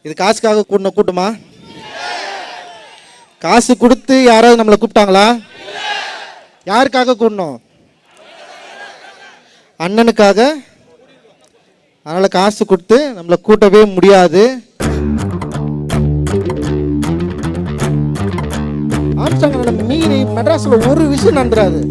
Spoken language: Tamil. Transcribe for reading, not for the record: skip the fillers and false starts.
இது காசுக்காக கூட்டின கூட்டமா? காசு கொடுத்து யாராவது நம்மளை கூப்பிட்டாங்களா? யாருக்காக கூடணும்? அண்ணனுக்காக. அதனால் காசு கொடுத்து நம்மளை கூட்டவே முடியாது. ஆம்ஸ்ட்ராங் மீறி மெட்ராஸில் ஒரு விஷயம் நடந்துடாது.